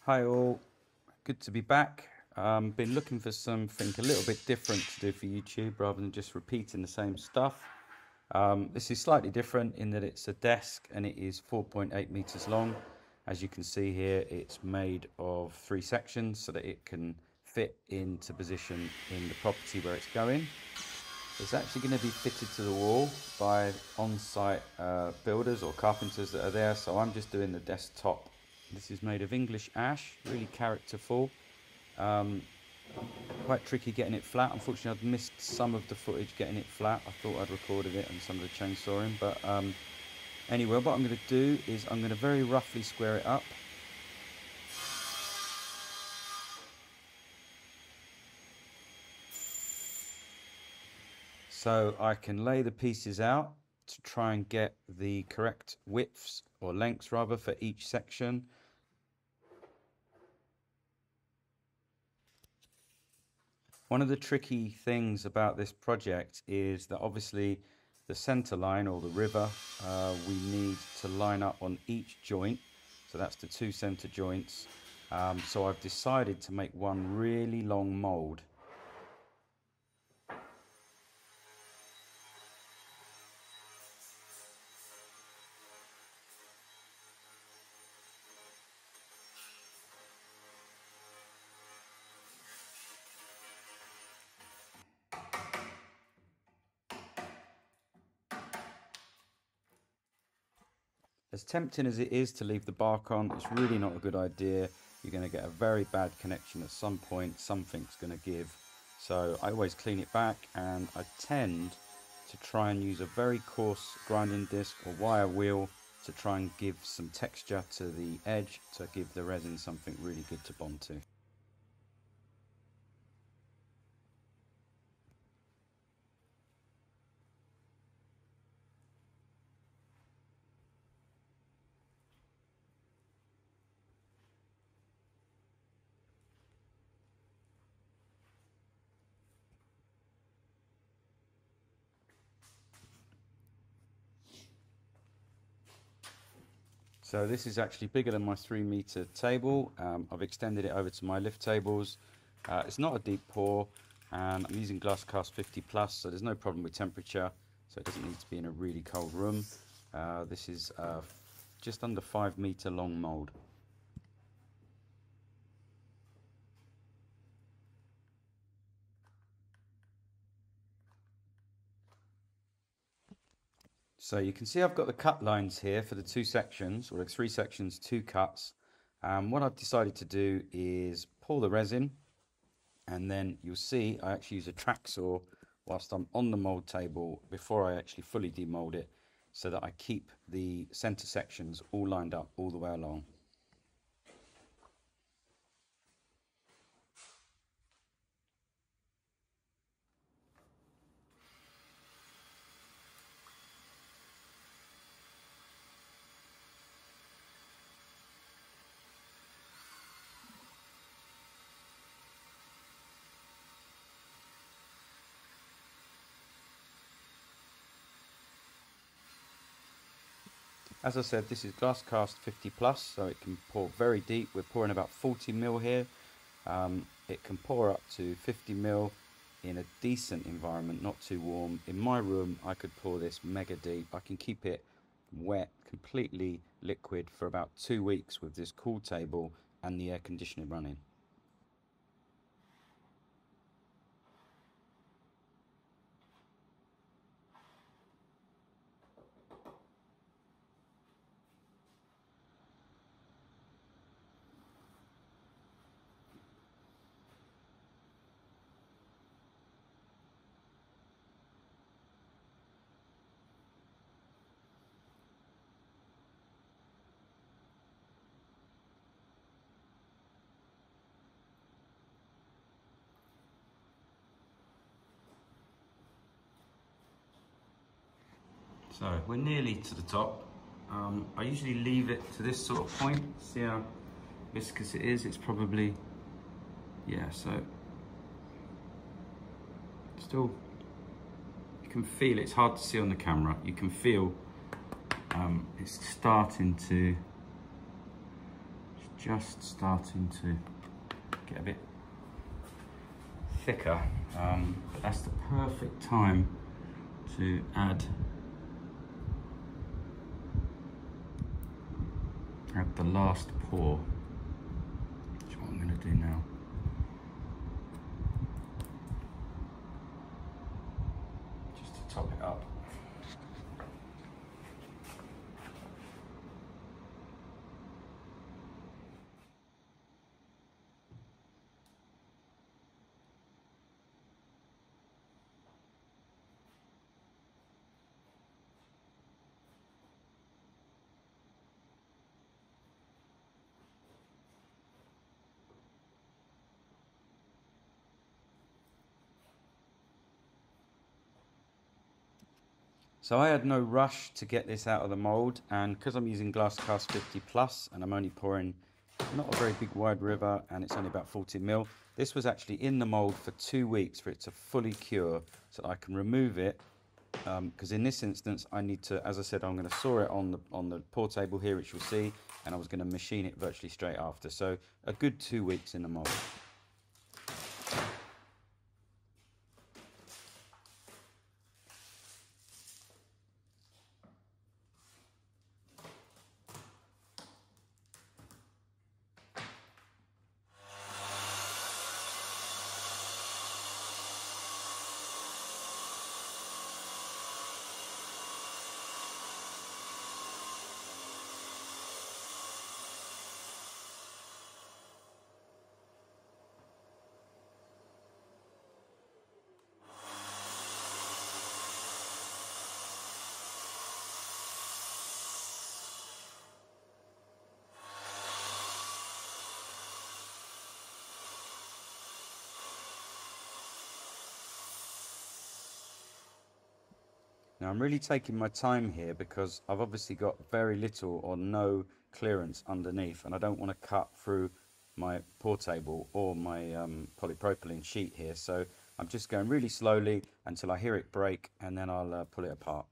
Hi all, good to be back. Been looking for something a little bit different to do for YouTube rather than just repeating the same stuff. This is slightly different in that it's a desk and it is 4.8 meters long. As you can see here, it's made of 3 sections so that it can fit into position in the property where it's going. It's actually going to be fitted to the wall by on-site builders or carpenters that are there, so I'm just doing the desktop. This is made of English ash, really characterful. Quite tricky getting it flat. Unfortunately, I've missed some of the footage getting it flat. I thought I'd recorded it and some of the chainsawing, but anyway, what I'm going to do is I'm going to very roughly square it up. So I can lay the pieces out to try and get the correct widths or lengths rather for each section. One of the tricky things about this project is that obviously the center line or the river we need to line up on each joint, so that's the 2 center joints. So I've decided to make one really long mold. As tempting as it is to leave the bark on, it's really not a good idea. You're going to get a very bad connection at some point, something's going to give. So I always clean it back, and I tend to try and use a very coarse grinding disc or wire wheel to try and give some texture to the edge to give the resin something really good to bond to. So this is actually bigger than my 3-meter table. I've extended it over to my lift tables. It's not a deep pour, and I'm using glass cast 50 plus, so there's no problem with temperature, so it doesn't need to be in a really cold room. This is just under 5-meter long mold. So you can see I've got the cut lines here for the 2 sections, or the 3 sections, 2 cuts. What I've decided to do is pour the resin, and then you'll see I actually use a track saw whilst I'm on the mold table before I actually fully demold it, so that I keep the center sections all lined up all the way along. As I said, this is glass cast 50 plus, so it can pour very deep. We're pouring about 40 mil here. It can pour up to 50 mil in a decent environment, not too warm. In my room, I could pour this mega deep. I can keep it wet, completely liquid for about 2 weeks with this cool table and the air conditioning running. So we're nearly to the top. I usually leave it to this sort of point. See how viscous it is? It's probably, yeah, so still, you can feel it. It's hard to see on the camera. You can feel it's starting to just starting to get a bit thicker, but that's the perfect time to add the last pour, which is what I'm going to do now. Just to top it up. So I had no rush to get this out of the mold, and because I'm using glass cast 50 plus and I'm only pouring not a very big wide river and it's only about 40 mil, this was actually in the mold for 2 weeks for it to fully cure so that I can remove it, because in this instance I need to, as I said, I'm going to saw it on the pour table here, which you'll see, and I was going to machine it virtually straight after. So a good 2 weeks in the mold. Now I'm really taking my time here because I've obviously got very little or no clearance underneath, and I don't want to cut through my pour table or my polypropylene sheet here. So I'm just going really slowly until I hear it break, and then I'll pull it apart.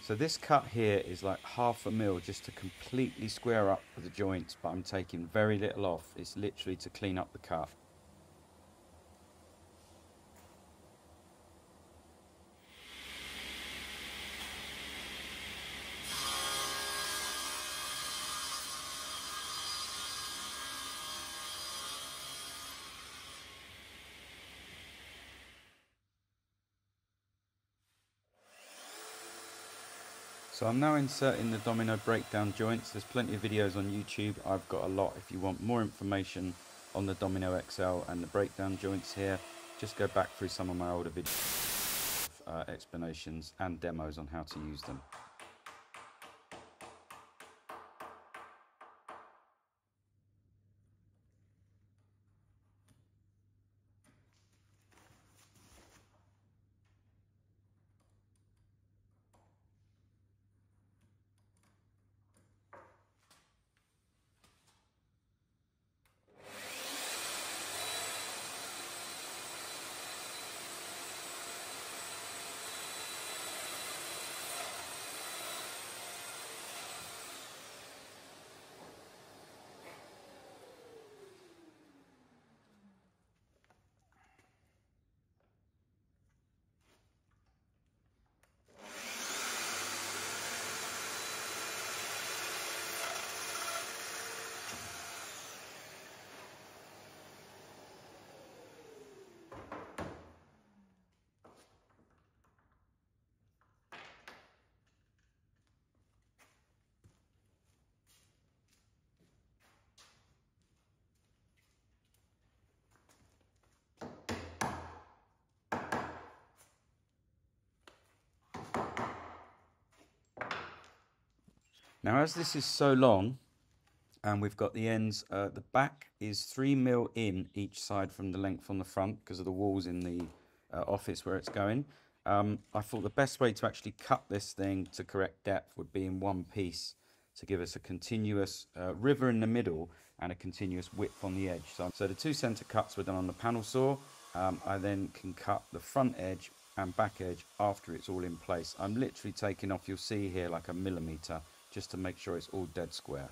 So this cut here is like 1/2 mil just to completely square up the joints, but I'm taking very little off. It's literally to clean up the cut. So I'm now inserting the domino breakdown joints. There's plenty of videos on YouTube. I've got a lot. If you want more information on the Domino XL and the breakdown joints here, just go back through some of my older videos, explanations and demos on how to use them. Now, as this is so long, and we've got the ends, the back is 3mm in each side from the length on the front because of the walls in the office where it's going. I thought the best way to actually cut this thing to correct depth would be in one piece to give us a continuous river in the middle and a continuous width on the edge. So the two center cuts were done on the panel saw. I then can cut the front edge and back edge after it's all in place. I'm literally taking off, you'll see here, like a millimeter just to make sure it's all dead square.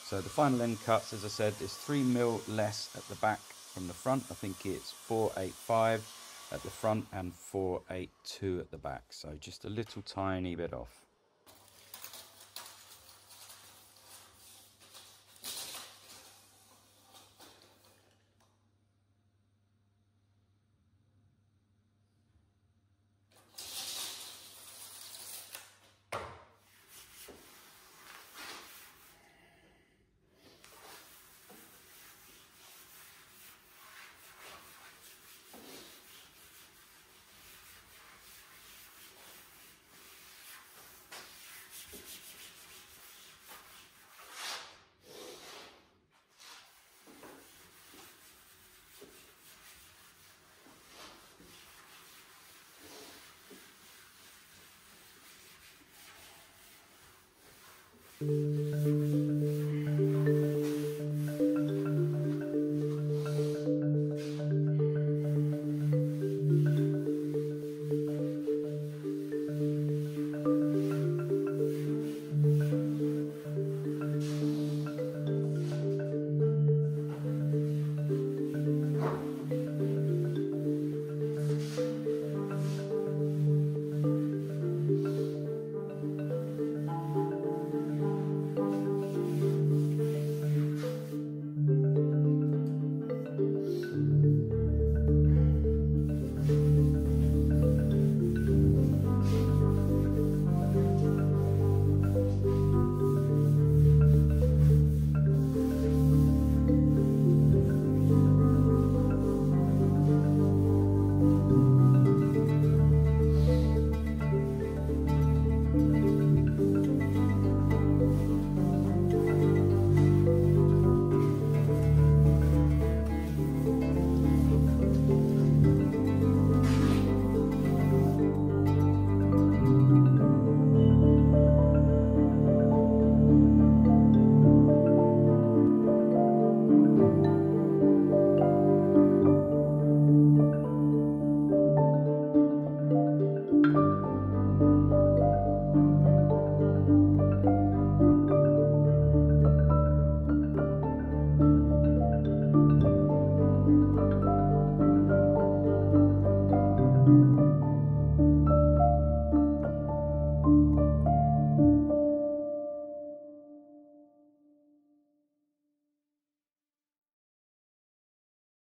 So the final end cuts, as I said, is 3mm less at the back from the front. I think it's 485 at the front and 482 at the back. So just a little tiny bit off.